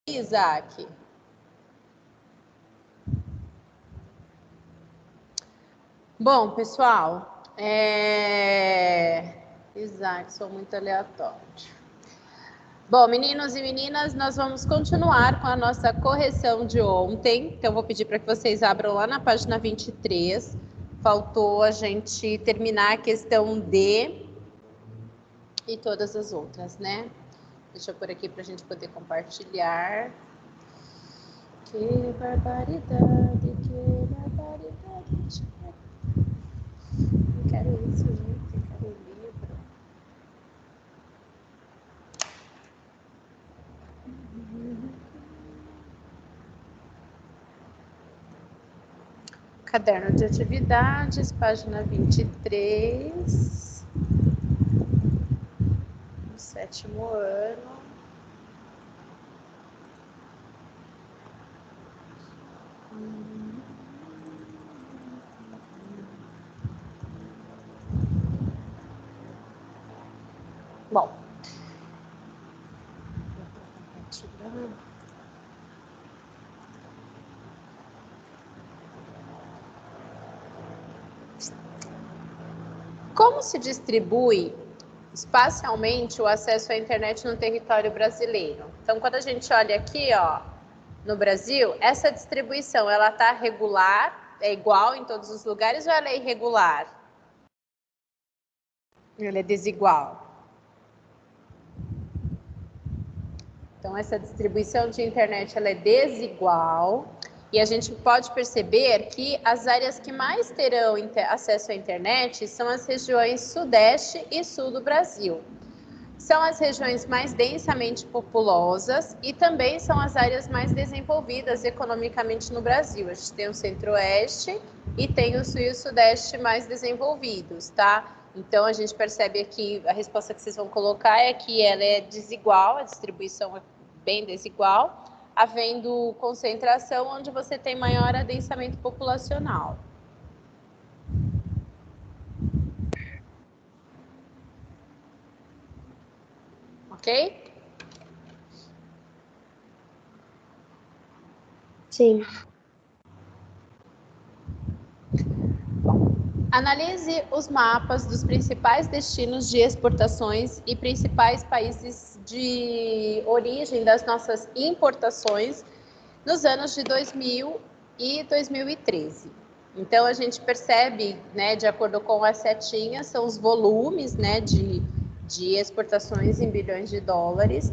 Isaac? Bom, pessoal, Isaac, sou muito aleatório. Bom, meninos e meninas, nós vamos continuar com a nossa correção de ontem. Então, eu vou pedir para que vocês abram lá na página 23. Faltou a gente terminar a questão D e todas as outras, né? Deixa eu pôr aqui para a gente poder compartilhar. Que barbaridade, que barbaridade. Não quero isso, gente. Eu quero o livro. Caderno de atividades, página 23. No 7º ano. Bom. Como se distribui espacialmente o acesso à internet no território brasileiro? Então, quando a gente olha aqui, ó, no Brasil, essa distribuição, ela tá regular, é igual em todos os lugares ou ela é irregular? Ela é desigual. Então, essa distribuição de internet, ela é desigual. E a gente pode perceber que as áreas que mais terão acesso à internet são as regiões sudeste e sul do Brasil. São as regiões mais densamente populosas e também são as áreas mais desenvolvidas economicamente no Brasil. A gente tem o centro-oeste e tem o sul e o sudeste mais desenvolvidos, tá? Então, a gente percebe aqui, a resposta que vocês vão colocar é que ela é desigual, a distribuição é bem desigual, havendo concentração onde você tem maior adensamento populacional. Ok? Sim. Analise os mapas dos principais destinos de exportações e principais países de origem das nossas importações nos anos de 2000 e 2013. Então, a gente percebe, né, de acordo com as setinhas, são os volumes, né, de exportações em bilhões de dólares.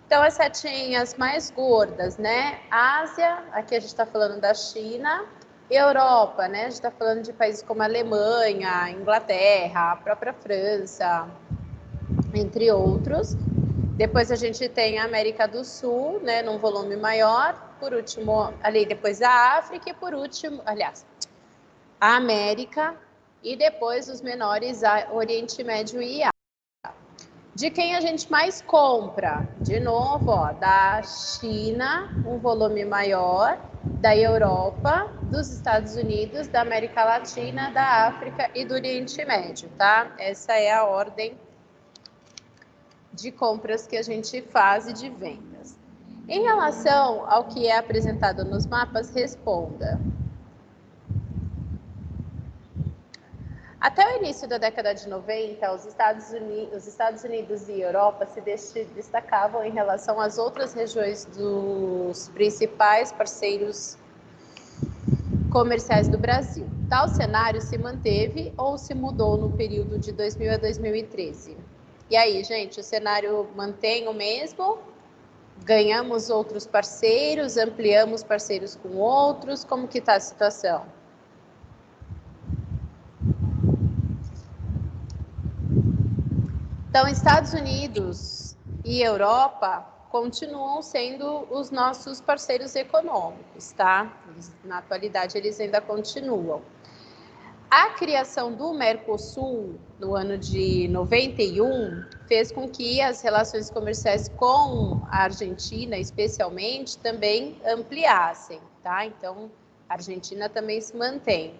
Então, as setinhas mais gordas, né, Ásia, aqui a gente está falando da China, Europa, né, a gente está falando de países como a Alemanha, Inglaterra, a própria França, entre outros. Depois a gente tem a América do Sul, né, num volume maior. Por último, ali depois a África e por último, aliás, a América e depois os menores, a Oriente Médio e África. De quem a gente mais compra? De novo, ó, da China, um volume maior, da Europa, dos Estados Unidos, da América Latina, da África e do Oriente Médio, tá? Essa é a ordem de compras que a gente faz e de vendas. Em relação ao que é apresentado nos mapas, responda. Até o início da década de 90, os Estados Unidos e Europa se destacavam em relação às outras regiões dos principais parceiros comerciais do Brasil. Tal cenário se manteve ou se mudou no período de 2000 a 2013? E aí, gente, o cenário mantém o mesmo? Ganhamos outros parceiros, ampliamos parceiros com outros? Como que está a situação? Então, Estados Unidos e Europa continuam sendo os nossos parceiros econômicos, tá? Na atualidade, eles ainda continuam. A criação do Mercosul, no ano de 91, fez com que as relações comerciais com a Argentina, especialmente, também ampliassem, tá? Então, a Argentina também se mantém.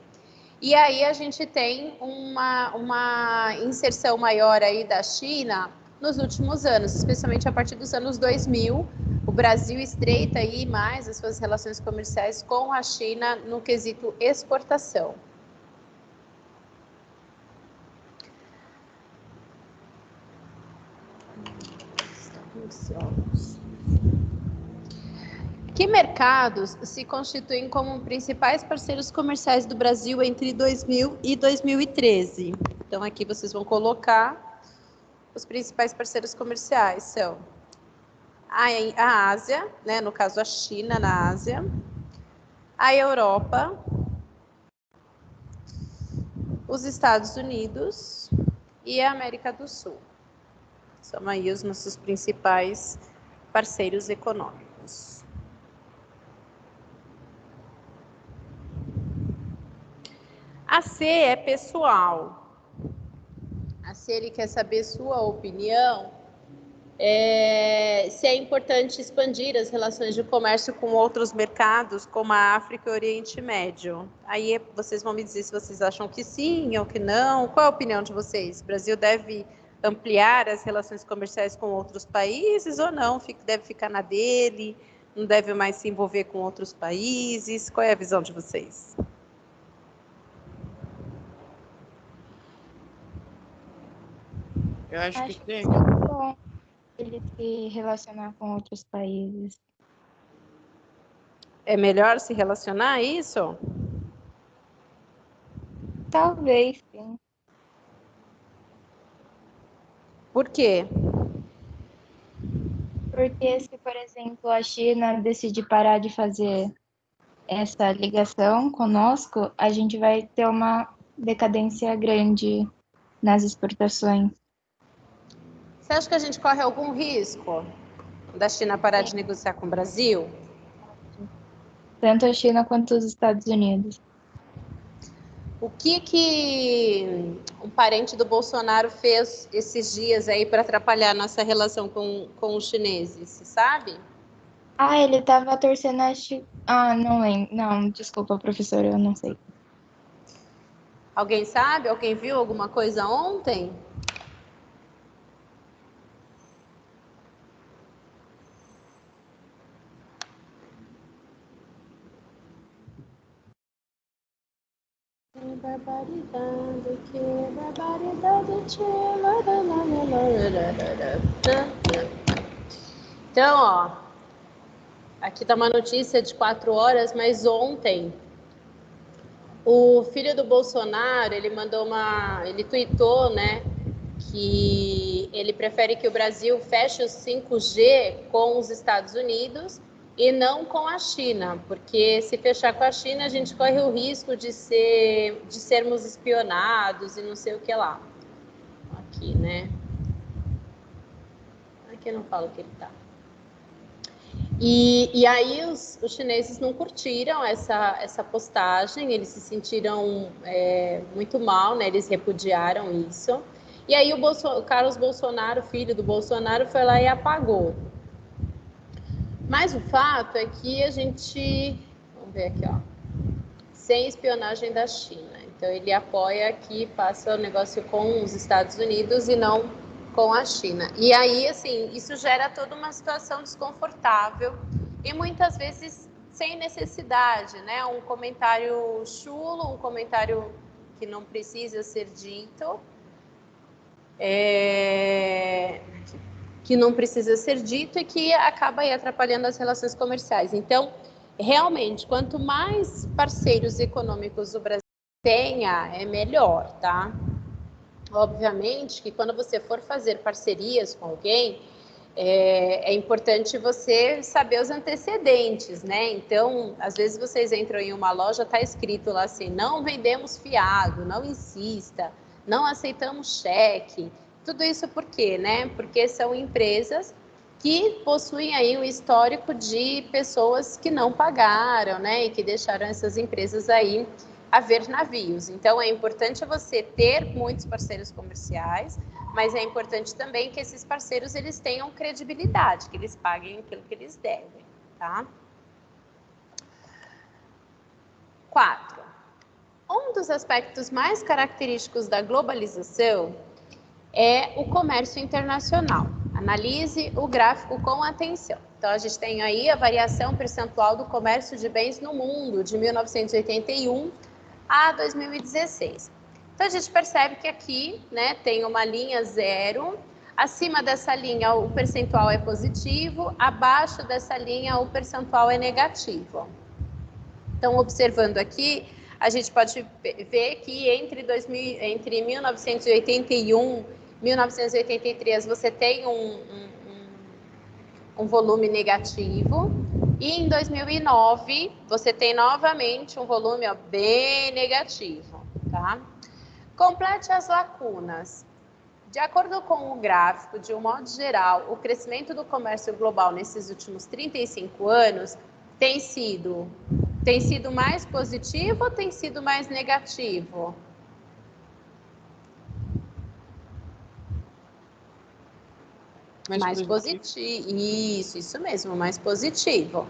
E aí a gente tem uma inserção maior aí da China nos últimos anos, especialmente a partir dos anos 2000, o Brasil estreita aí mais as suas relações comerciais com a China no quesito exportação. Que mercados se constituem como principais parceiros comerciais do Brasil entre 2000 e 2013? Então, aqui vocês vão colocar os principais parceiros comerciais. São a Ásia, né, no caso a China na Ásia, a Europa, os Estados Unidos e a América do Sul. São aí os nossos principais parceiros econômicos. A C é pessoal. A C, ele quer saber sua opinião, se é importante expandir as relações de comércio com outros mercados, como a África e o Oriente Médio. Aí vocês vão me dizer se vocês acham que sim ou que não. Qual a opinião de vocês? O Brasil deve ampliar as relações comerciais com outros países ou não? Deve ficar na dele? Não deve mais se envolver com outros países? Qual é a visão de vocês? Eu acho que tem. É bom ele se relacionar com outros países. É melhor se relacionar a isso? Talvez, sim. Por quê? Porque se, por exemplo, a China decidir parar de fazer essa ligação conosco, a gente vai ter uma decadência grande nas exportações. Você acha que a gente corre algum risco da China parar de negociar com o Brasil? Tanto a China quanto os Estados Unidos. O que um parente do Bolsonaro fez esses dias aí para atrapalhar nossa relação com os chineses, você sabe? Ah, ele estava torcendo a Ah, não lembro. Não, desculpa, professora, eu não sei. Alguém sabe? Alguém viu alguma coisa ontem? Que barbaridade, que barbaridade. Então, ó, aqui tá uma notícia de 4 horas, mas ontem o filho do Bolsonaro, ele tweetou, né, que ele prefere que o Brasil feche o 5G com os Estados Unidos e não com a China, porque se fechar com a China, a gente corre o risco de sermos espionados e não sei o que lá. Aqui, né? Aqui eu não falo que ele tá. E aí os chineses não curtiram essa postagem, eles se sentiram muito mal, né? Eles repudiaram isso. E aí o Carlos Bolsonaro, filho do Bolsonaro, foi lá e apagou. Mas o fato é que a gente... Vamos ver aqui, ó. Sem espionagem da China. Então ele apoia que faça o negócio com os Estados Unidos e não com a China. E aí, assim, isso gera toda uma situação desconfortável e muitas vezes sem necessidade, né? Um comentário chulo, um comentário que não precisa ser dito, que não precisa ser dito e que acaba aí atrapalhando as relações comerciais. Então, realmente, quanto mais parceiros econômicos o Brasil tenha, é melhor, tá? Obviamente que quando você for fazer parcerias com alguém, é importante você saber os antecedentes, né? Então, às vezes vocês entram em uma loja, tá escrito lá assim, não vendemos fiado, não insista, não aceitamos cheque. Tudo isso por quê, né? Porque são empresas que possuem aí um histórico de pessoas que não pagaram, né? E que deixaram essas empresas aí haver navios. Então, é importante você ter muitos parceiros comerciais, mas é importante também que esses parceiros eles tenham credibilidade, que eles paguem aquilo que eles devem, tá? 4. Um dos aspectos mais característicos da globalização é o comércio internacional. Analise o gráfico com atenção. Então, a gente tem aí a variação percentual do comércio de bens no mundo, de 1981 a 2016. Então, a gente percebe que aqui, né, tem uma linha zero, acima dessa linha o percentual é positivo, abaixo dessa linha o percentual é negativo. Então, observando aqui, a gente pode ver que entre 1981 e 1983 você tem um volume negativo, e em 2009 você tem novamente um volume bem negativo, tá? Complete as lacunas. De acordo com o gráfico, de um modo geral, o crescimento do comércio global nesses últimos 35 anos tem sido mais positivo ou tem sido mais negativo? Mais positivo. Isso mesmo, mais positivo.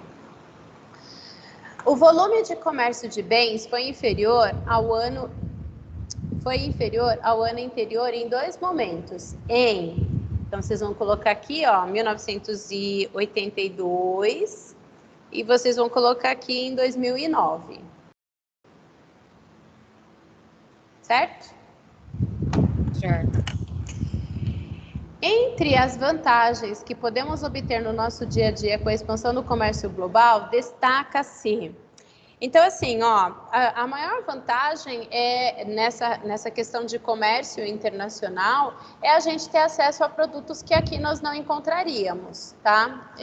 O volume de comércio de bens foi inferior ao ano anterior em dois momentos. Então, vocês vão colocar aqui, ó, 1982, e vocês vão colocar aqui em 2009. Certo? Certo. Entre as vantagens que podemos obter no nosso dia a dia com a expansão do comércio global, destaca-se. Então, assim, ó, a maior vantagem é nessa questão de comércio internacional é a gente ter acesso a produtos que aqui nós não encontraríamos, tá?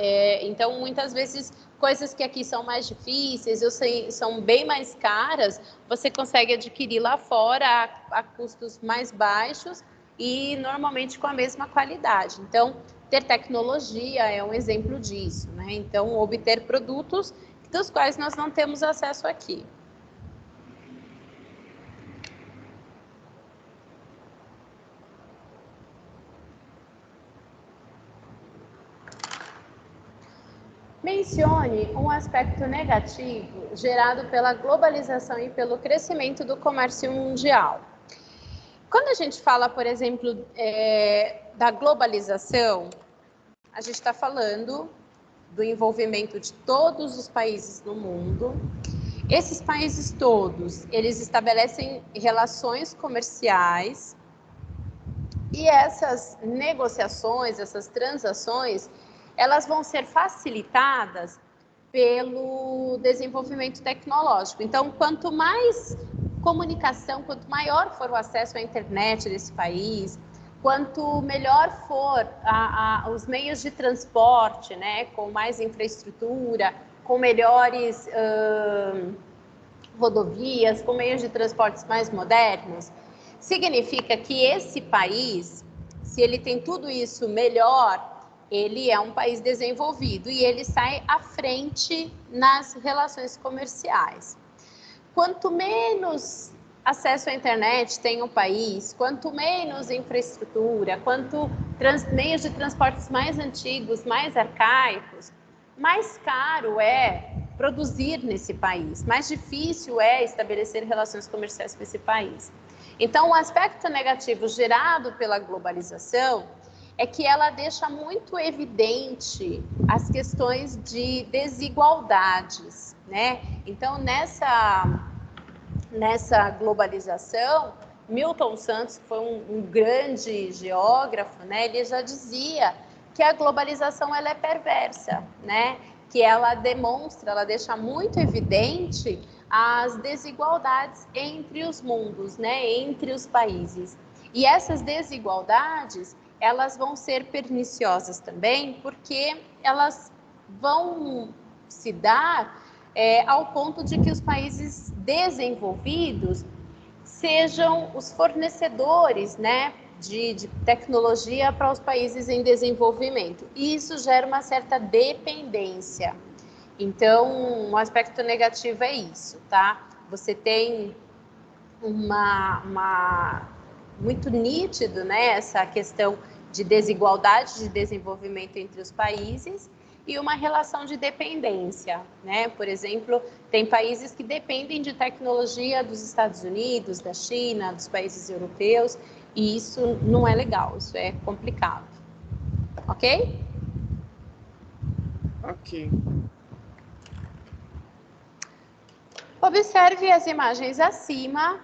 Então, muitas vezes, coisas que aqui são mais difíceis ou são bem mais caras, você consegue adquirir lá fora a custos mais baixos e normalmente com a mesma qualidade. Então, ter tecnologia é um exemplo disso, né? Então, obter produtos dos quais nós não temos acesso aqui. Mencione um aspecto negativo gerado pela globalização e pelo crescimento do comércio mundial. Quando a gente fala, por exemplo, da globalização, a gente está falando do envolvimento de todos os países no mundo. Esses países todos, eles estabelecem relações comerciais e essas negociações, essas transações, elas vão ser facilitadas pelo desenvolvimento tecnológico. Então, quanto mais comunicação, quanto maior for o acesso à internet desse país, quanto melhor for os meios de transporte, né, com mais infraestrutura, com melhores rodovias, com meios de transportes mais modernos, significa que esse país, se ele tem tudo isso melhor, ele é um país desenvolvido e ele sai à frente nas relações comerciais. Quanto menos acesso à internet tem um país, quanto menos infraestrutura, quanto meios de transportes mais antigos, mais arcaicos, mais caro é produzir nesse país, mais difícil é estabelecer relações comerciais com esse país. Então, o aspecto negativo gerado pela globalização é que ela deixa muito evidente as questões de desigualdades, né? Então, nessa globalização, Milton Santos, que foi um grande geógrafo, né? Ele já dizia que a globalização ela é perversa, né? Que ela demonstra, ela deixa muito evidente as desigualdades entre os mundos, né? Entre os países. E essas desigualdades, elas vão ser perniciosas também, porque elas vão se dar ao ponto de que os países desenvolvidos sejam os fornecedores, né, de tecnologia para os países em desenvolvimento. E isso gera uma certa dependência. Então, um aspecto negativo é isso, tá? Você tem muito nítido, né, essa questão de desigualdade de desenvolvimento entre os países e uma relação de dependência, né? Por exemplo, tem países que dependem de tecnologia dos Estados Unidos, da China, dos países europeus, E isso não é legal, isso é complicado. Ok? Ok. Observe as imagens acima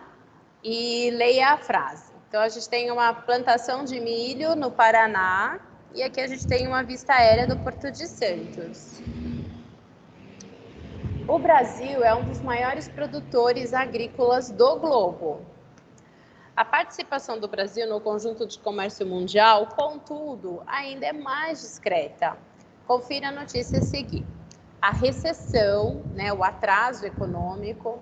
e leia a frase. Então, a gente tem uma plantação de milho no Paraná e aqui a gente tem uma vista aérea do Porto de Santos. O Brasil é um dos maiores produtores agrícolas do globo. A participação do Brasil no conjunto de comércio mundial, contudo, ainda é mais discreta. Confira a notícia a seguir. A recessão, o atraso econômico,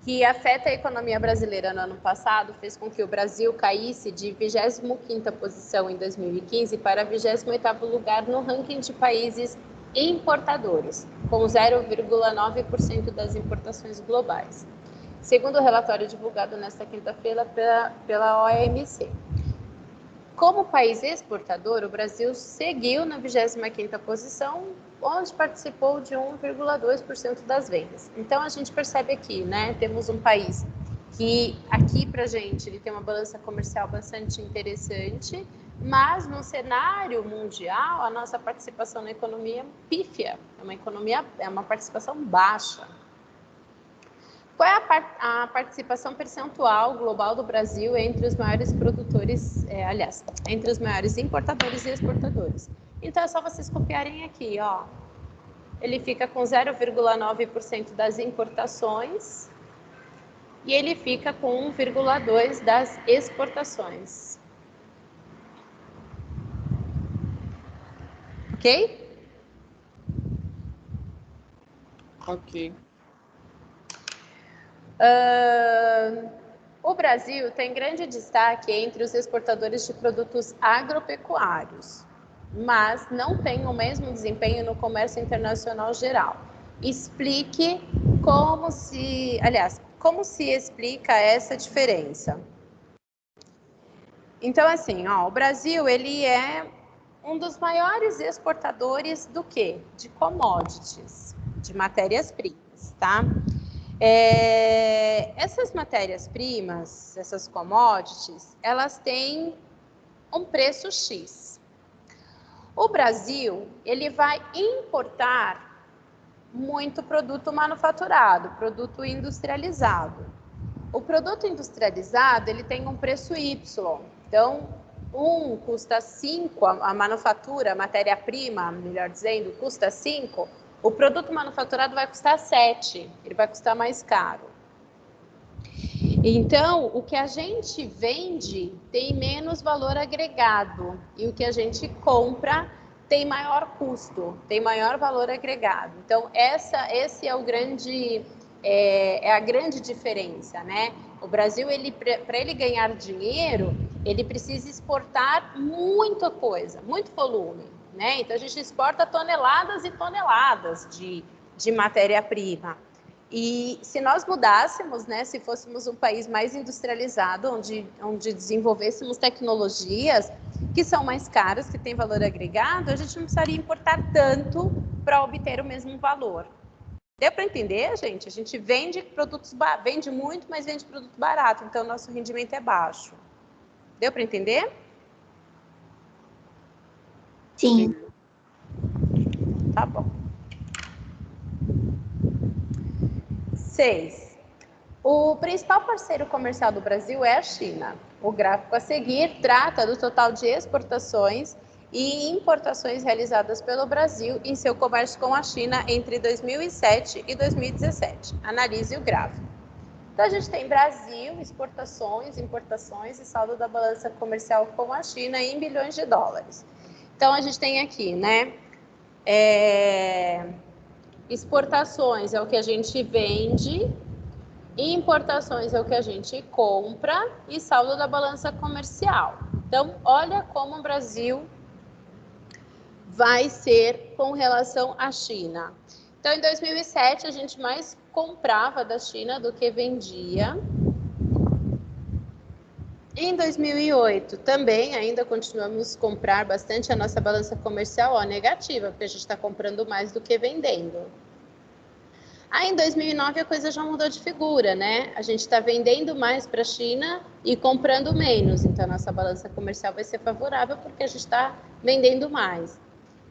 que afeta a economia brasileira no ano passado, fez com que o Brasil caísse de 25ª posição em 2015 para 28º lugar no ranking de países importadores, com 0,9% das importações globais, segundo o relatório divulgado nesta quinta-feira pela OMC. Como país exportador, o Brasil seguiu na 25ª posição, onde participou de 1,2% das vendas. Então, a gente percebe aqui, temos um país que, aqui pra gente, ele tem uma balança comercial bastante interessante, mas no cenário mundial, a nossa participação na economia é pífia, é uma participação baixa. Qual é a participação percentual global do Brasil entre os maiores produtores, entre os maiores importadores e exportadores? Então, é só vocês copiarem aqui, ó. Ele fica com 0,9% das importações e ele fica com 1,2% das exportações. Ok? Ok. O Brasil tem grande destaque entre os exportadores de produtos agropecuários, mas não tem o mesmo desempenho no comércio internacional geral. Explique como se explica essa diferença. Então, assim, o Brasil, ele é um dos maiores exportadores do quê? De commodities, de matérias-primas, tá? Essas matérias-primas, essas commodities, elas têm um preço X. O Brasil, ele vai importar muito produto manufaturado, produto industrializado. O produto industrializado, ele tem um preço Y. Então, custa 5, a manufatura, a matéria-prima, melhor dizendo, custa 5, o produto manufaturado vai custar 7, ele vai custar mais caro. Então, o que a gente vende tem menos valor agregado e o que a gente compra tem maior custo, tem maior valor agregado. Então, esse é a grande diferença, O Brasil, para ele ganhar dinheiro, ele precisa exportar muita coisa, muito volume, Então, a gente exporta toneladas e toneladas de matéria-prima. E se nós mudássemos, se fôssemos um país mais industrializado, onde desenvolvêssemos tecnologias que são mais caras, que têm valor agregado, a gente não precisaria importar tanto para obter o mesmo valor. Deu para entender, gente? A gente vende muito, mas vende produto barato, então o nosso rendimento é baixo. Deu para entender? Sim. Tá bom. 6. O principal parceiro comercial do Brasil é a China. O gráfico a seguir trata do total de exportações e importações realizadas pelo Brasil em seu comércio com a China entre 2007 e 2017. Analise o gráfico. Então, a gente tem Brasil, exportações, importações e saldo da balança comercial com a China em bilhões de dólares. Então, a gente tem aqui, exportações é o que a gente vende, importações é o que a gente compra e saldo da balança comercial. Então, olha como o Brasil vai ser com relação à China. Então, em 2007, a gente mais comprava da China do que vendia. Em 2008, também ainda continuamos a comprar bastante, a nossa balança comercial negativa, porque a gente está comprando mais do que vendendo. Aí, em 2009, a coisa já mudou de figura, né? A gente está vendendo mais para a China e comprando menos. Então, a nossa balança comercial vai ser favorável porque a gente está vendendo mais.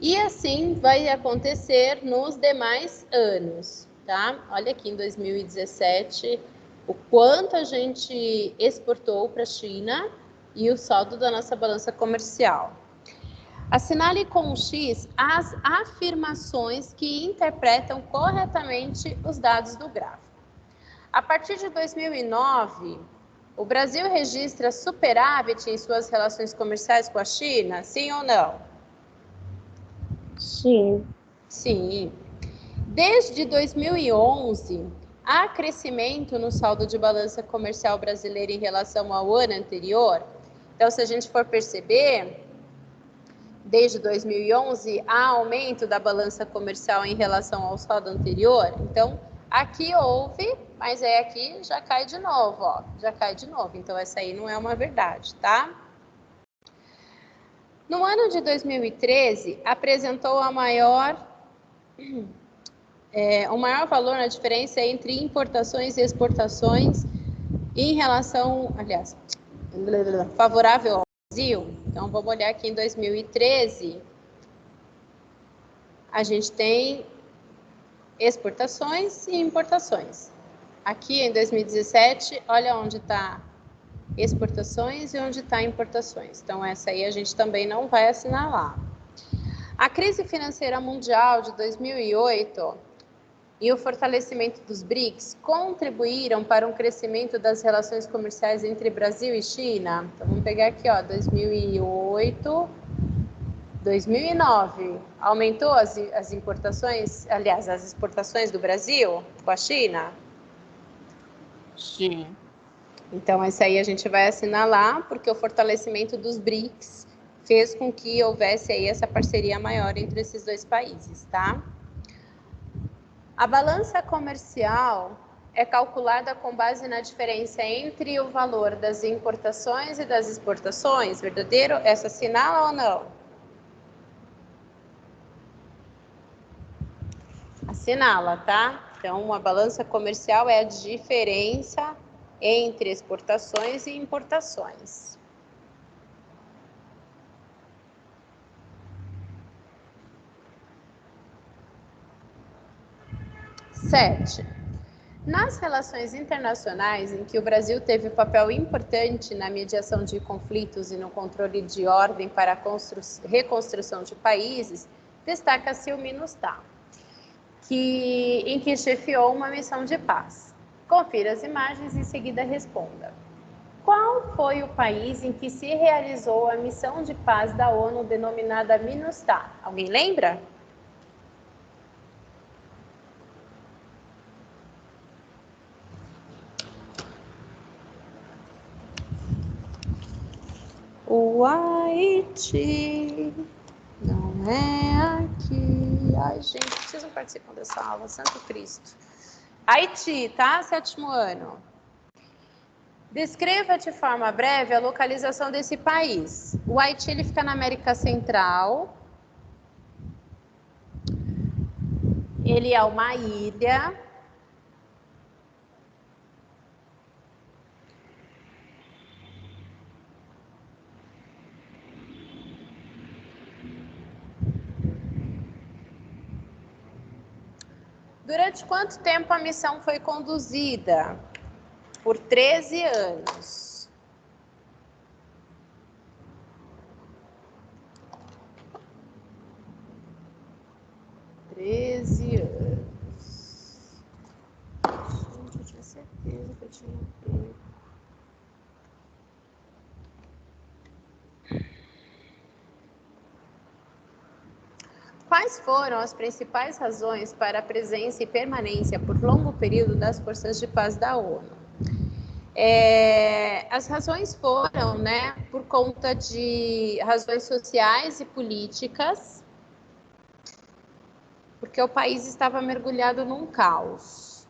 E assim vai acontecer nos demais anos, tá? Olha aqui em 2017 o quanto a gente exportou para a China e o saldo da nossa balança comercial. Assinale com um X as afirmações que interpretam corretamente os dados do gráfico. A partir de 2009, o Brasil registra superávit em suas relações comerciais com a China, sim ou não? Sim. Sim. Desde 2011, há crescimento no saldo de balança comercial brasileira em relação ao ano anterior. Então, se a gente for perceber, desde 2011, há aumento da balança comercial em relação ao saldo anterior. Então, aqui houve, mas aqui já cai de novo, ó, já cai de novo. Então, essa aí não é uma verdade, tá? No ano de 2013, apresentou o maior valor na diferença entre importações e exportações em relação, aliás, favorável ao Brasil. Então, vamos olhar aqui em 2013, a gente tem exportações e importações. Aqui em 2017, olha onde está exportações e onde está importações. Então, essa aí a gente também não vai assinalar. A crise financeira mundial de 2008 e o fortalecimento dos BRICS contribuíram para um crescimento das relações comerciais entre Brasil e China. Então, vamos pegar aqui, ó, 2008, 2009. Aumentou as importações, aliás, as exportações do Brasil com a China? Sim. Então, essa aí a gente vai assinalar, porque o fortalecimento dos BRICS fez com que houvesse aí essa parceria maior entre esses dois países, tá? A balança comercial é calculada com base na diferença entre o valor das importações e das exportações, verdadeiro? Essa assinala ou não? Assinala, tá? Então, a balança comercial é a diferença entre exportações e importações. 7. Nas relações internacionais, em que o Brasil teve um papel importante na mediação de conflitos e no controle de ordem para a reconstrução de países, destaca-se o MINUSTAH, em que chefiou uma missão de paz. Confira as imagens e em seguida responda. Qual foi o país em que se realizou a missão de paz da ONU denominada MINUSTAH? Alguém lembra? O Haiti não é aqui. Ai, gente, vocês não participam dessa aula, Santo Cristo. Haiti, tá? 7º ano. Descreva de forma breve a localização desse país. O Haiti, ele fica na América Central. Ele é uma ilha. Durante quanto tempo a missão foi conduzida? Por 13 anos. Gente, eu tinha certeza que eu tinha pego. Quais foram as principais razões para a presença e permanência por longo período das forças de paz da ONU? As razões foram, né, por conta de razões sociais e políticas, porque o país estava mergulhado num caos.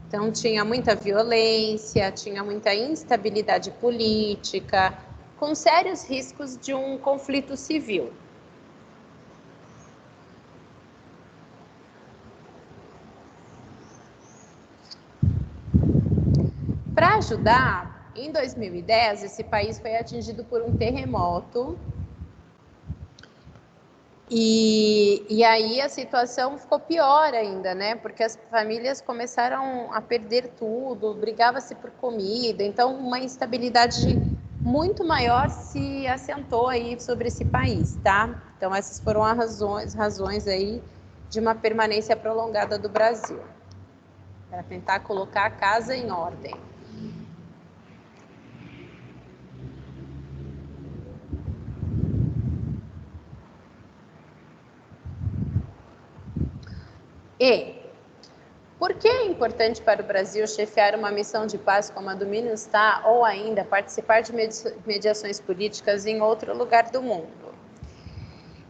Então, tinha muita violência, tinha muita instabilidade política, com sérios riscos de um conflito civil. ajudar, em 2010, esse país foi atingido por um terremoto. E aí a situação ficou pior ainda, né? Porque as famílias começaram a perder tudo, brigava-se por comida, então uma instabilidade muito maior se assentou aí sobre esse país, tá? Então essas foram as razões aí de uma permanência prolongada do Brasil, para tentar colocar a casa em ordem. E por que é importante para o Brasil chefiar uma missão de paz como a do MINUSTAH ou ainda participar de mediações políticas em outro lugar do mundo?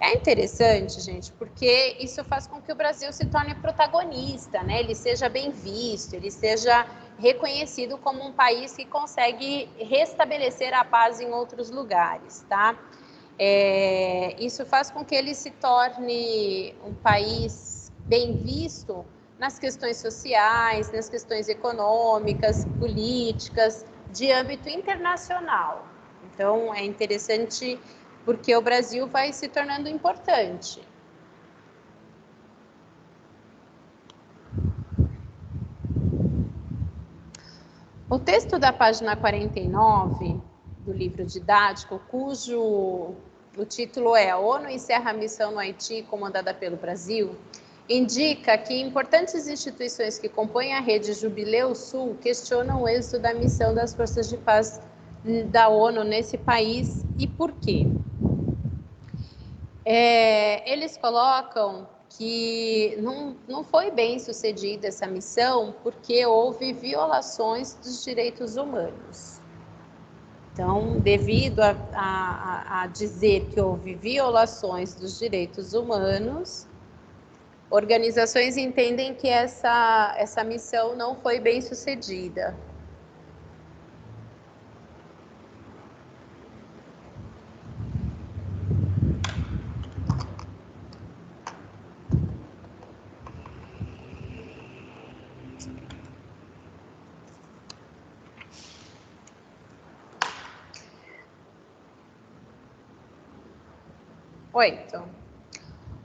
É interessante, gente, porque isso faz com que o Brasil se torne protagonista, né? Ele seja bem visto, ele seja reconhecido como um país que consegue restabelecer a paz em outros lugares, tá? Isso faz com que ele se torne um país bem visto nas questões sociais, nas questões econômicas, políticas, de âmbito internacional. Então, é interessante porque o Brasil vai se tornando importante. O texto da página 49 do livro didático, cujo o título é "A ONU encerra a missão no Haiti comandada pelo Brasil", indica que importantes instituições que compõem a rede Jubileu Sul questionam o êxito da missão das forças de paz da ONU nesse país e por quê. Eles colocam que não foi bem sucedida essa missão porque houve violações dos direitos humanos. Então, devido a dizer que houve violações dos direitos humanos, organizações entendem que essa missão não foi bem sucedida. Oito.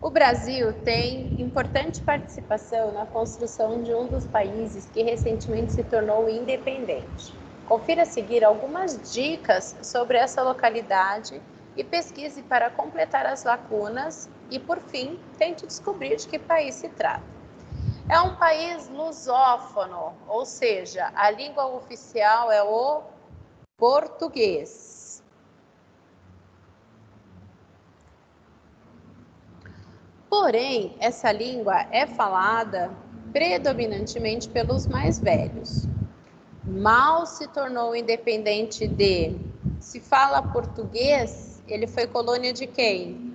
O Brasil tem importante participação na construção de um dos países que recentemente se tornou independente. Confira a seguir algumas dicas sobre essa localidade e pesquise para completar as lacunas e, por fim, tente descobrir de que país se trata. É um país lusófono, ou seja, a língua oficial é o português. Porém, essa língua é falada predominantemente pelos mais velhos. Mal se tornou independente se fala português, ele foi colônia de quem?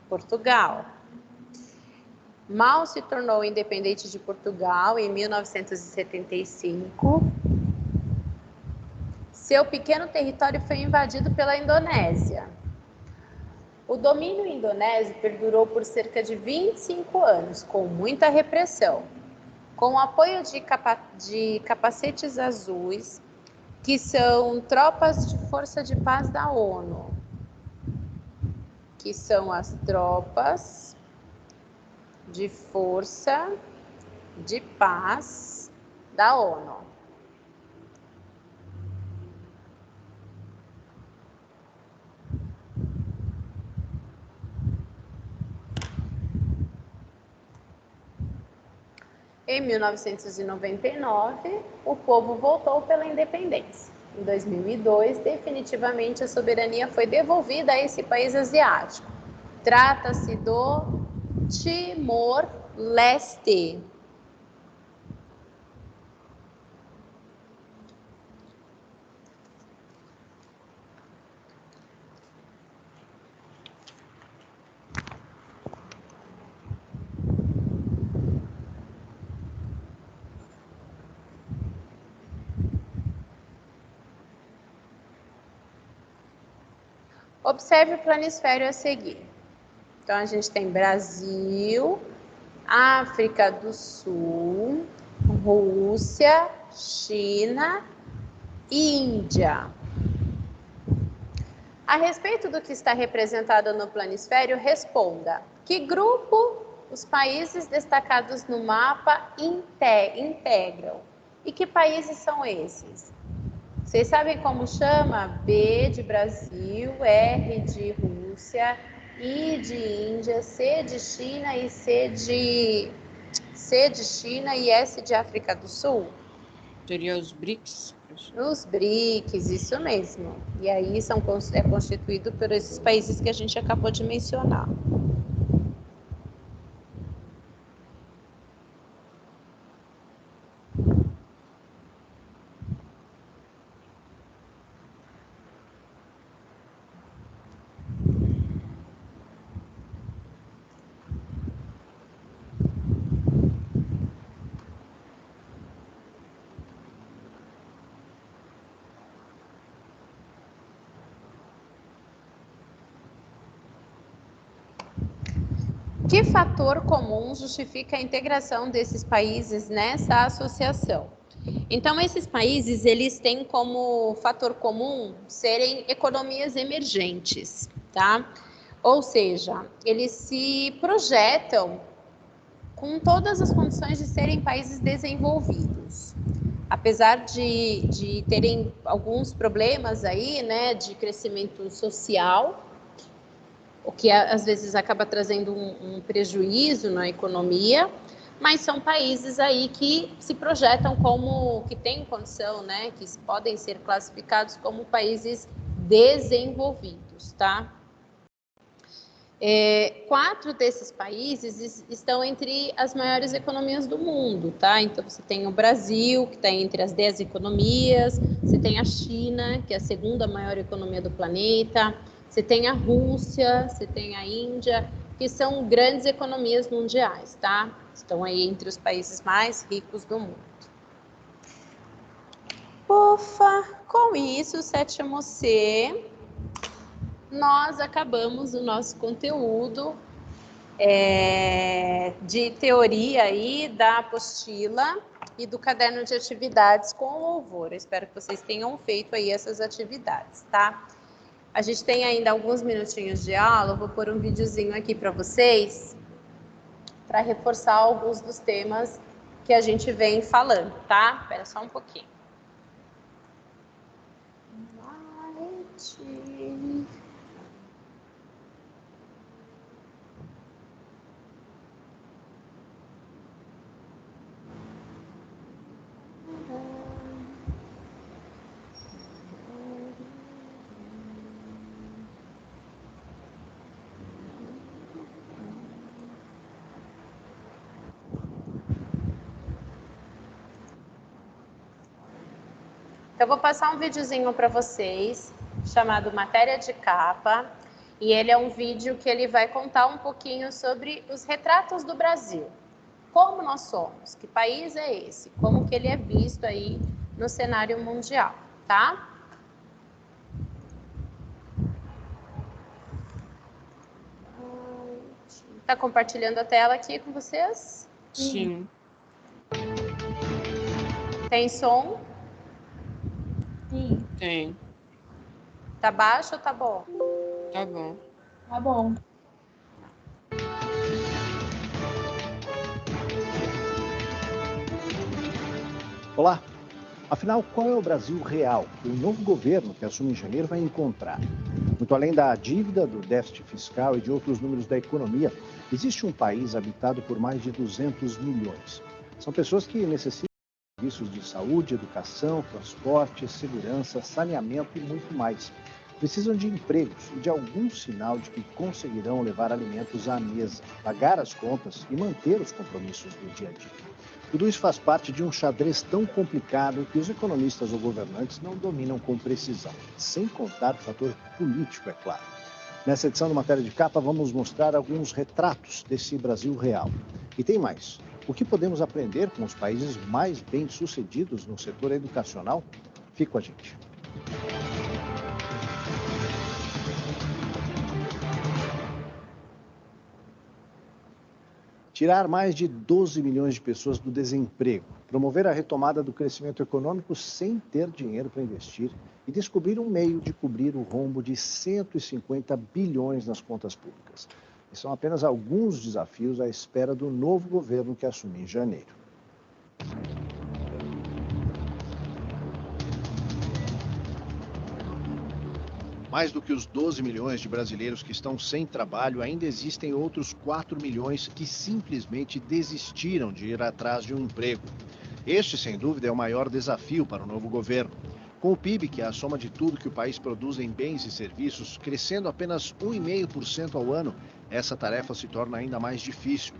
Portugal. Mal se tornou independente de Portugal em 1975. Seu pequeno território foi invadido pela Indonésia. O domínio indonésio perdurou por cerca de 25 anos, com muita repressão, com o apoio de capacetes azuis, que são tropas de força de paz da ONU, que são as tropas de força de paz da ONU. Em 1999, o povo votou pela independência. Em 2002, definitivamente a soberania foi devolvida a esse país asiático. Trata-se do Timor-Leste. Observe o planisfério a seguir. Então, a gente tem Brasil, África do Sul, Rússia, China e Índia. A respeito do que está representado no planisfério, responda: que grupo os países destacados no mapa integram? E que países são esses? Vocês sabem como chama? B de Brasil, R de Rússia, I de Índia, C de China e C de China e S de África do Sul? Seria os BRICS? Os BRICS, isso mesmo. E aí é constituído por esses países que a gente acabou de mencionar. Que fator comum justifica a integração desses países nessa associação? Então, esses países, eles têm como fator comum serem economias emergentes, tá? Ou seja, eles se projetam com todas as condições de serem países desenvolvidos. Apesar de terem alguns problemas aí, né, de crescimento social, o que às vezes acaba trazendo um prejuízo na economia, mas são países aí que se projetam como, que têm condição, né, que podem ser classificados como países desenvolvidos, tá? 4 desses países estão entre as maiores economias do mundo, tá? Então, você tem o Brasil, que está entre as 10 economias, você tem a China, que é a segunda maior economia do planeta, você tem a Rússia, você tem a Índia, que são grandes economias mundiais, tá? Estão aí entre os países mais ricos do mundo. Ufa, com isso, 7º C, nós acabamos o nosso conteúdo de teoria aí da apostila e do caderno de atividades com louvor. Eu espero que vocês tenham feito aí essas atividades, tá? A gente tem ainda alguns minutinhos de aula, eu vou pôr um videozinho aqui para vocês, para reforçar alguns dos temas que a gente vem falando, tá? Espera só um pouquinho. Então, eu vou passar um videozinho para vocês, chamado Matéria de Capa, e ele é um vídeo que ele vai contar um pouquinho sobre os retratos do Brasil. Como nós somos, que país é esse, como que ele é visto aí no cenário mundial, tá? Tá compartilhando a tela aqui com vocês? Sim. Tem som? Sim, Tem. Tá baixo ou tá bom? Tá bom. tá bom. Olá! Afinal, qual é o Brasil real que o novo governo que assume em janeiro vai encontrar? Muito além da dívida, do déficit fiscal e de outros números da economia, existe um país habitado por mais de 200 milhões. São pessoas que necessitam de serviços de saúde, educação, transporte, segurança, saneamento e muito mais. Precisam de empregos e de algum sinal de que conseguirão levar alimentos à mesa, pagar as contas e manter os compromissos do dia a dia. Tudo isso faz parte de um xadrez tão complicado que os economistas ou governantes não dominam com precisão, sem contar o fator político, é claro. Nessa edição do Matéria de Capa, vamos mostrar alguns retratos desse Brasil real. E tem mais. O que podemos aprender com os países mais bem-sucedidos no setor educacional? Fique com a gente. tirar mais de 12 milhões de pessoas do desemprego, promover a retomada do crescimento econômico sem ter dinheiro para investir e descobrir um meio de cobrir o rombo de 150 bilhões nas contas públicas. E são apenas alguns desafios à espera do novo governo que assume em janeiro. Mais do que os 12 milhões de brasileiros que estão sem trabalho, ainda existem outros 4 milhões que simplesmente desistiram de ir atrás de um emprego. Este, sem dúvida, é o maior desafio para o novo governo. Com o PIB, que é a soma de tudo que o país produz em bens e serviços, crescendo apenas 1,5% ao ano, essa tarefa se torna ainda mais difícil.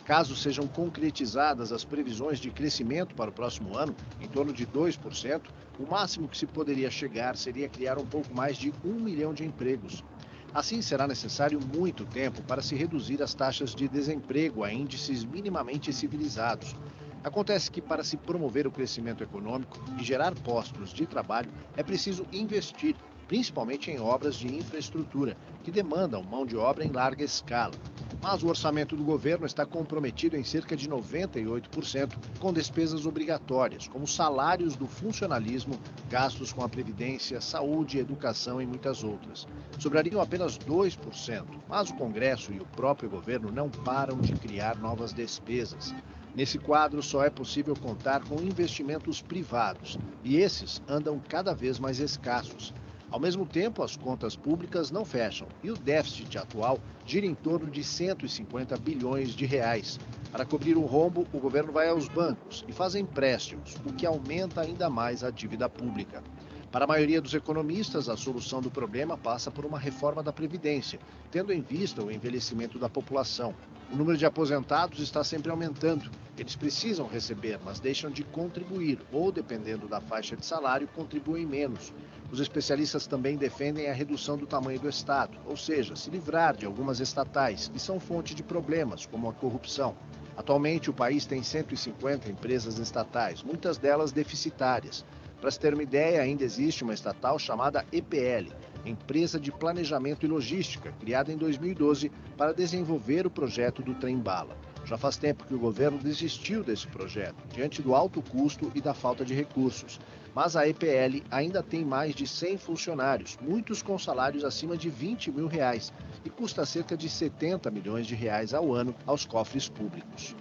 Caso sejam concretizadas as previsões de crescimento para o próximo ano, em torno de 2%, o máximo que se poderia chegar seria criar um pouco mais de 1 milhão de empregos. Assim, será necessário muito tempo para se reduzir as taxas de desemprego a índices minimamente civilizados. Acontece que, para se promover o crescimento econômico e gerar postos de trabalho, é preciso investir, principalmente em obras de infraestrutura, que demandam mão de obra em larga escala. Mas o orçamento do governo está comprometido em cerca de 98% com despesas obrigatórias, como salários do funcionalismo, gastos com a Previdência, saúde, educação e muitas outras. Sobrariam apenas 2%, mas o Congresso e o próprio governo não param de criar novas despesas. Nesse quadro, só é possível contar com investimentos privados, e esses andam cada vez mais escassos. Ao mesmo tempo, as contas públicas não fecham e o déficit atual gira em torno de 150 bilhões de reais. Para cobrir o rombo, o governo vai aos bancos e faz empréstimos, o que aumenta ainda mais a dívida pública. Para a maioria dos economistas, a solução do problema passa por uma reforma da Previdência, tendo em vista o envelhecimento da população. O número de aposentados está sempre aumentando. Eles precisam receber, mas deixam de contribuir, ou, dependendo da faixa de salário, contribuem menos. Os especialistas também defendem a redução do tamanho do Estado, ou seja, se livrar de algumas estatais, que são fonte de problemas, como a corrupção. Atualmente, o país tem 150 empresas estatais, muitas delas deficitárias. Para se ter uma ideia, ainda existe uma estatal chamada EPL, Empresa de Planejamento e Logística, criada em 2012 para desenvolver o projeto do trem-bala. Já faz tempo que o governo desistiu desse projeto, diante do alto custo e da falta de recursos. Mas a EPL ainda tem mais de 100 funcionários, muitos com salários acima de 20 mil reais, e custa cerca de 70 milhões de reais ao ano aos cofres públicos.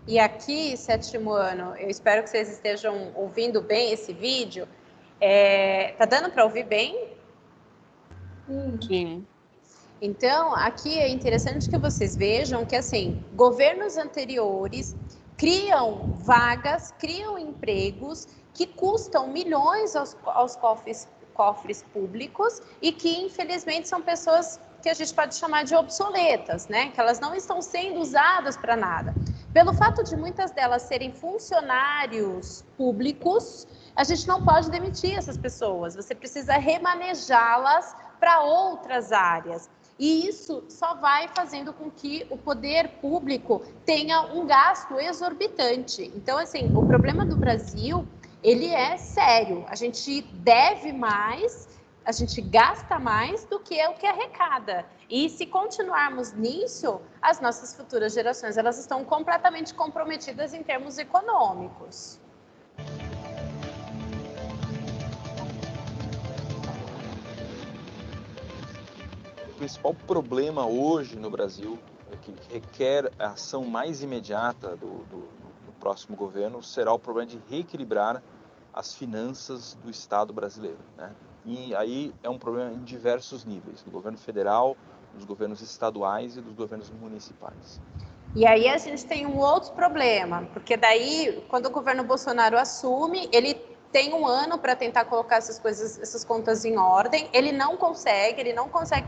E aqui, sétimo ano, eu espero que vocês estejam ouvindo bem esse vídeo. Tá dando para ouvir bem? Sim. Então, aqui é interessante que vocês vejam que, assim, governos anteriores criam vagas, criam empregos que custam milhões aos cofres públicos e que, infelizmente, são pessoas que a gente pode chamar de obsoletas, né? Que elas não estão sendo usadas para nada. Pelo fato de muitas delas serem funcionários públicos, a gente não pode demitir essas pessoas. Você precisa remanejá-las para outras áreas. E isso só vai fazendo com que o poder público tenha um gasto exorbitante. Então, assim, o problema do Brasil, ele é sério. A gente deve mais, a gente gasta mais do que o que arrecada. E se continuarmos nisso, as nossas futuras gerações, elas estão completamente comprometidas em termos econômicos. O principal problema hoje no Brasil, que requer a ação mais imediata do próximo governo, será o problema de reequilibrar as finanças do Estado brasileiro, né? E aí é um problema em diversos níveis, do governo federal, dos governos estaduais e dos governos municipais. E aí a gente tem um outro problema, porque daí, quando o governo Bolsonaro assume, ele tem um ano para tentar colocar essas contas em ordem, ele não consegue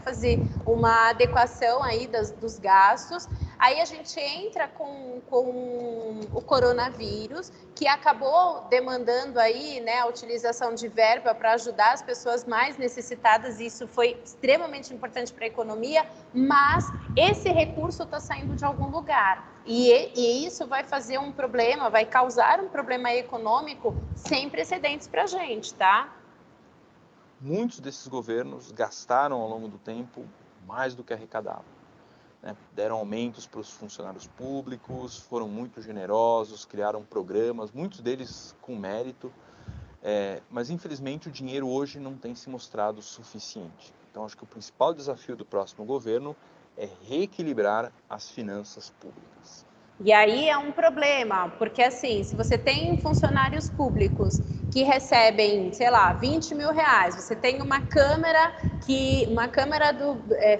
fazer uma adequação aí dos gastos. Aí a gente entra com o coronavírus, que acabou demandando aí, né, a utilização de verba para ajudar as pessoas mais necessitadas, e isso foi extremamente importante para a economia, mas esse recurso está saindo de algum lugar. E isso vai fazer um problema, vai causar um problema econômico sem precedentes para a gente, tá? Muitos desses governos gastaram ao longo do tempo mais do que arrecadavam. né? Deram aumentos para os funcionários públicos, foram muito generosos, criaram programas, muitos deles com mérito, mas infelizmente o dinheiro hoje não tem se mostrado suficiente. Então acho que o principal desafio do próximo governo é reequilibrar as finanças públicas. E aí é um problema, porque assim, se você tem funcionários públicos que recebem, sei lá, 20 mil reais, você tem uma Câmara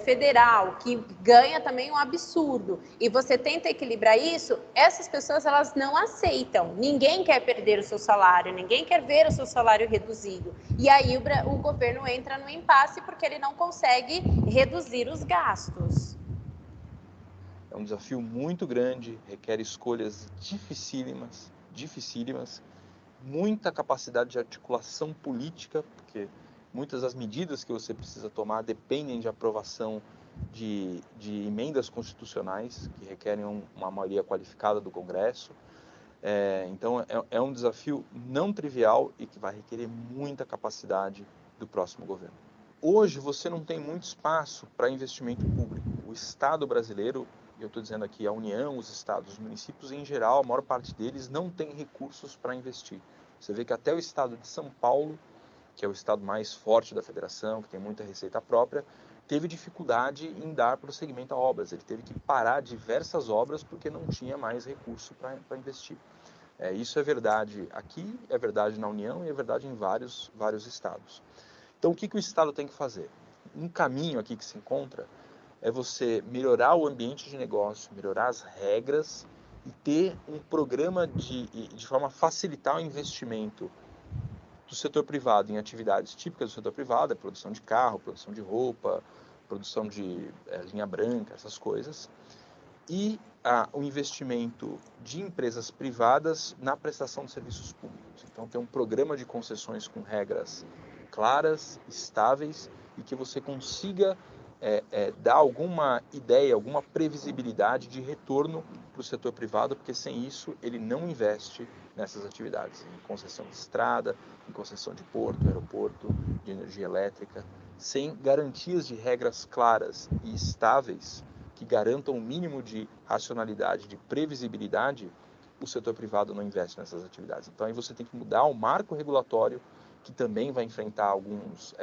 federal que ganha também um absurdo, e você tenta equilibrar isso, essas pessoas elas não aceitam. Ninguém quer perder o seu salário, ninguém quer ver o seu salário reduzido. E aí o governo entra no impasse porque ele não consegue reduzir os gastos. É um desafio muito grande, requer escolhas dificílimas, muita capacidade de articulação política, porque muitas das medidas que você precisa tomar dependem de aprovação de emendas constitucionais, que requerem uma maioria qualificada do Congresso. Então, é um desafio não trivial e que vai requerer muita capacidade do próximo governo. Hoje, você não tem muito espaço para investimento público. O Estado brasileiro, e eu estou dizendo aqui a União, os estados, os municípios em geral, a maior parte deles não tem recursos para investir. Você vê que até o estado de São Paulo, que é o estado mais forte da federação, que tem muita receita própria, teve dificuldade em dar prosseguimento a obras. Ele teve que parar diversas obras porque não tinha mais recurso para investir. Isso é verdade aqui, é verdade na União e é verdade em vários estados. Então, o que o Estado tem que fazer? Um caminho aqui que se encontra é você melhorar o ambiente de negócio, melhorar as regras e ter um programa de forma a facilitar o investimento do setor privado em atividades típicas do setor privado, a produção de carro, produção de roupa, produção de linha branca, essas coisas, e o investimento de empresas privadas na prestação de serviços públicos. Então, tem um programa de concessões com regras claras, estáveis, e que você consiga dar alguma ideia, alguma previsibilidade de retorno para o setor privado, porque sem isso ele não investe nessas atividades, em concessão de estrada, em concessão de porto, aeroporto, de energia elétrica, sem garantias de regras claras e estáveis que garantam um mínimo de racionalidade, de previsibilidade, o setor privado não investe nessas atividades. Então aí você tem que mudar o marco regulatório, que também vai enfrentar alguns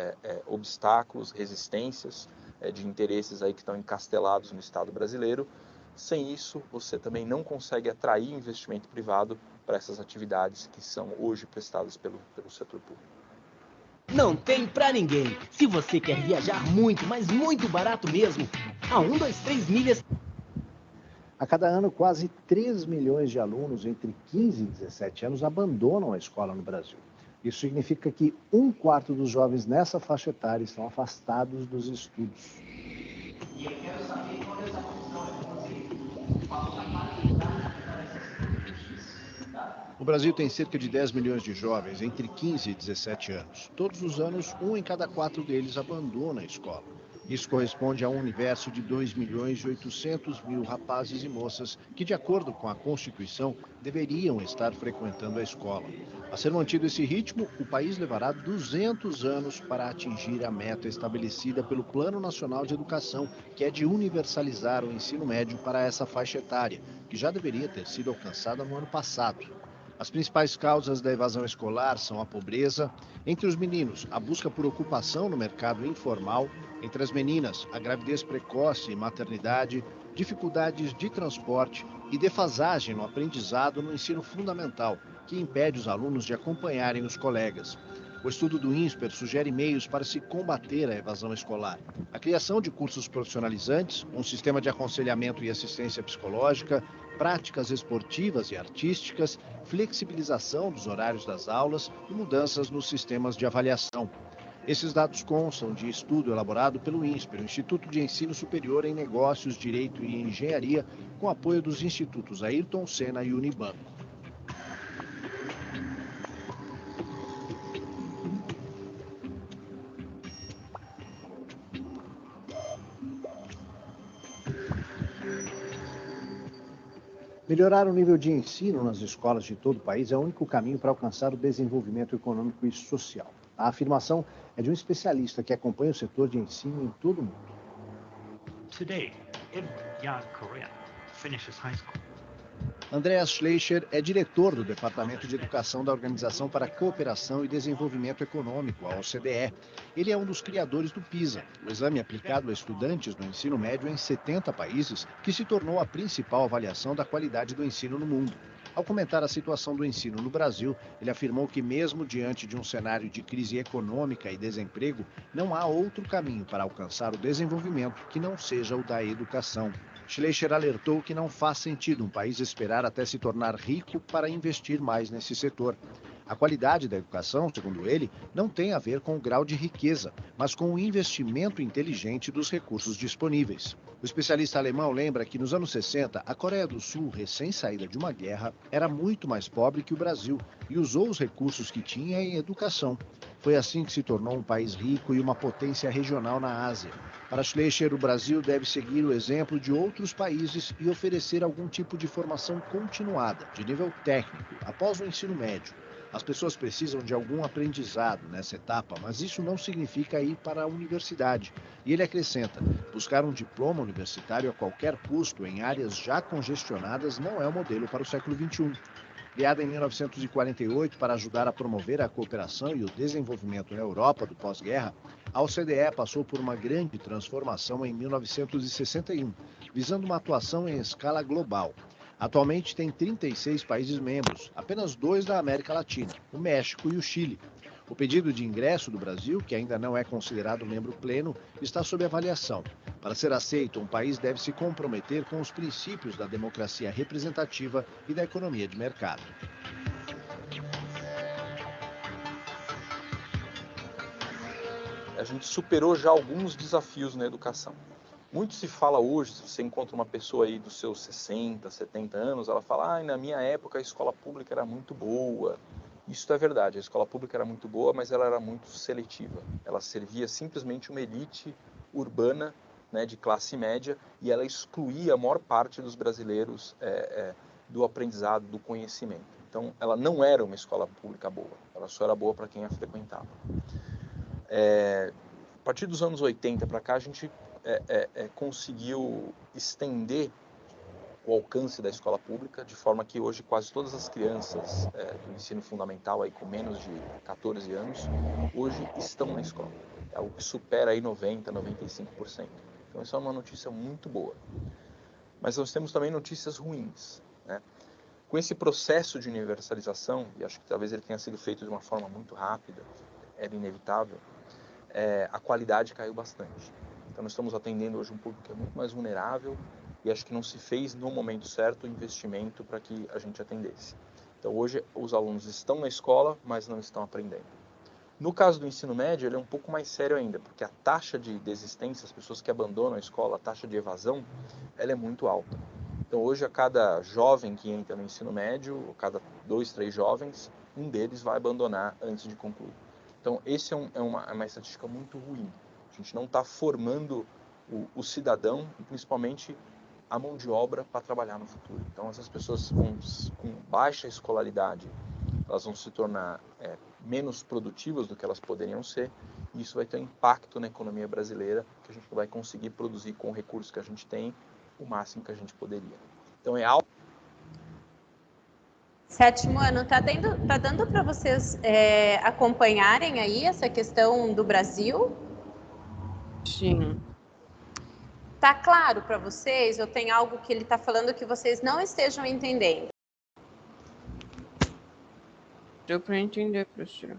obstáculos, resistências de interesses aí que estão encastelados no Estado brasileiro. Sem isso, você também não consegue atrair investimento privado para essas atividades que são hoje prestadas pelo setor público. Não tem pra ninguém. Se você quer viajar muito, mas muito barato mesmo, a 123 Milhas... A cada ano, quase 3 milhões de alunos entre 15 e 17 anos abandonam a escola no Brasil. Isso significa que 1/4 dos jovens nessa faixa etária estão afastados dos estudos. E eu quero saber qual é essa função. O Brasil tem cerca de 10 milhões de jovens entre 15 e 17 anos. Todos os anos, 1 em cada 4 deles abandona a escola. Isso corresponde a um universo de 2.800.000 rapazes e moças que, de acordo com a Constituição, deveriam estar frequentando a escola. A ser mantido esse ritmo, o país levará 200 anos para atingir a meta estabelecida pelo Plano Nacional de Educação, que é de universalizar o ensino médio para essa faixa etária, que já deveria ter sido alcançada no ano passado. As principais causas da evasão escolar são a pobreza, entre os meninos, a busca por ocupação no mercado informal, entre as meninas, a gravidez precoce e maternidade, dificuldades de transporte e defasagem no aprendizado no ensino fundamental, que impede os alunos de acompanharem os colegas. O estudo do INSPER sugere meios para se combater a evasão escolar. A criação de cursos profissionalizantes, um sistema de aconselhamento e assistência psicológica, práticas esportivas e artísticas, flexibilização dos horários das aulas e mudanças nos sistemas de avaliação. Esses dados constam de estudo elaborado pelo INSPER, o Instituto de Ensino Superior em Negócios, Direito e Engenharia, com apoio dos institutos Ayrton Senna e Unibanco. Melhorar o nível de ensino nas escolas de todo o país é o único caminho para alcançar o desenvolvimento econômico e social. A afirmação é de um especialista que acompanha o setor de ensino em todo o mundo. Today, every young Korean finishes high school. Andreas Schleicher é diretor do Departamento de Educação da Organização para a Cooperação e Desenvolvimento Econômico, a OCDE. Ele é um dos criadores do PISA, o exame aplicado a estudantes do ensino médio em 70 países, que se tornou a principal avaliação da qualidade do ensino no mundo. Ao comentar a situação do ensino no Brasil, ele afirmou que mesmo diante de um cenário de crise econômica e desemprego, não há outro caminho para alcançar o desenvolvimento que não seja o da educação. Schleicher alertou que não faz sentido um país esperar até se tornar rico para investir mais nesse setor. A qualidade da educação, segundo ele, não tem a ver com o grau de riqueza, mas com o investimento inteligente dos recursos disponíveis. O especialista alemão lembra que nos anos 60, a Coreia do Sul, recém-saída de uma guerra, era muito mais pobre que o Brasil e usou os recursos que tinha em educação. Foi assim que se tornou um país rico e uma potência regional na Ásia. Para Schleicher, o Brasil deve seguir o exemplo de outros países e oferecer algum tipo de formação continuada, de nível técnico, após o ensino médio. As pessoas precisam de algum aprendizado nessa etapa, mas isso não significa ir para a universidade. E ele acrescenta, buscar um diploma universitário a qualquer custo em áreas já congestionadas não é o modelo para o século XXI. Criada em 1948 para ajudar a promover a cooperação e o desenvolvimento na Europa do pós-guerra, a OCDE passou por uma grande transformação em 1961, visando uma atuação em escala global. Atualmente tem 36 países membros, apenas 2 da América Latina, o México e o Chile. O pedido de ingresso do Brasil, que ainda não é considerado membro pleno, está sob avaliação. Para ser aceito, um país deve se comprometer com os princípios da democracia representativa e da economia de mercado. A gente superou já alguns desafios na educação. Muito se fala hoje, se você encontra uma pessoa aí dos seus 60, 70 anos, ela fala, na minha época a escola pública era muito boa. Isso é verdade, a escola pública era muito boa, mas ela era muito seletiva. Ela servia simplesmente uma elite urbana, né, de classe média, e ela excluía a maior parte dos brasileiros do aprendizado, do conhecimento. Então, ela não era uma escola pública boa, ela só era boa para quem a frequentava. A partir dos anos 80 para cá, a gente conseguiu estender o alcance da escola pública, de forma que hoje quase todas as crianças do ensino fundamental aí com menos de 14 anos, hoje estão na escola. É algo que supera aí 90%, 95%. Então isso é uma notícia muito boa. Mas nós temos também notícias ruins, né? Com esse processo de universalização, e acho que talvez ele tenha sido feito de uma forma muito rápida, era inevitável, a qualidade caiu bastante. Então nós estamos atendendo hoje um público que é muito mais vulnerável, e acho que não se fez no momento certo o investimento para que a gente atendesse. Então hoje os alunos estão na escola, mas não estão aprendendo. No caso do ensino médio, ele é um pouco mais sério ainda, porque a taxa de desistência, as pessoas que abandonam a escola, a taxa de evasão, ela é muito alta. Então hoje a cada jovem que entra no ensino médio, a cada 2, 3 jovens, um deles vai abandonar antes de concluir. Então esse é uma estatística muito ruim. A gente não está formando o cidadão, e principalmente a mão de obra para trabalhar no futuro. Então essas pessoas com baixa escolaridade, elas vão se tornar menos produtivas do que elas poderiam ser, e isso vai ter um impacto na economia brasileira, que a gente não vai conseguir produzir com o recurso que a gente tem o máximo que a gente poderia. Então é algo. Sétimo ano, tá dando para vocês acompanharem aí essa questão do Brasil? Sim. Tá claro para vocês? Ou tem algo que ele está falando que vocês não estejam entendendo? Deu para entender, professora.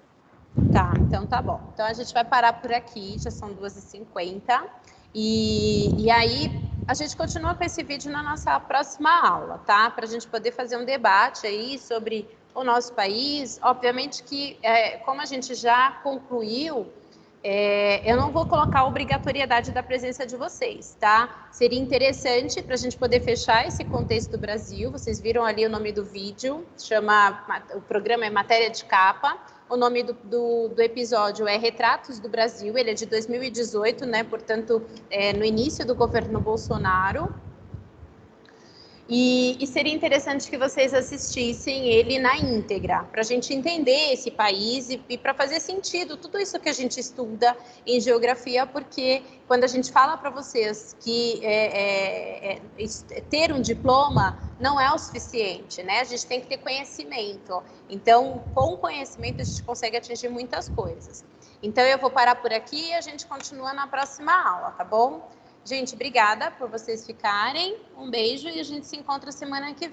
Tá, então tá bom. Então a gente vai parar por aqui, já são 2h50. E aí a gente continua com esse vídeo na nossa próxima aula, tá? Para a gente poder fazer um debate aí sobre o nosso país. Obviamente que, como a gente já concluiu, eu não vou colocar a obrigatoriedade da presença de vocês, tá? Seria interessante para a gente poder fechar esse contexto do Brasil. Vocês viram ali o nome do vídeo, o programa é Matéria de Capa. O nome do episódio é Retratos do Brasil, ele é de 2018, né? Portanto, no início do governo Bolsonaro. E seria interessante que vocês assistissem ele na íntegra, para a gente entender esse país e para fazer sentido tudo isso que a gente estuda em geografia, porque quando a gente fala para vocês que ter um diploma não é o suficiente, né? A gente tem que ter conhecimento. Então, com conhecimento, a gente consegue atingir muitas coisas. Então, eu vou parar por aqui e a gente continua na próxima aula, tá bom? Gente, obrigada por vocês ficarem. Um beijo e a gente se encontra semana que vem.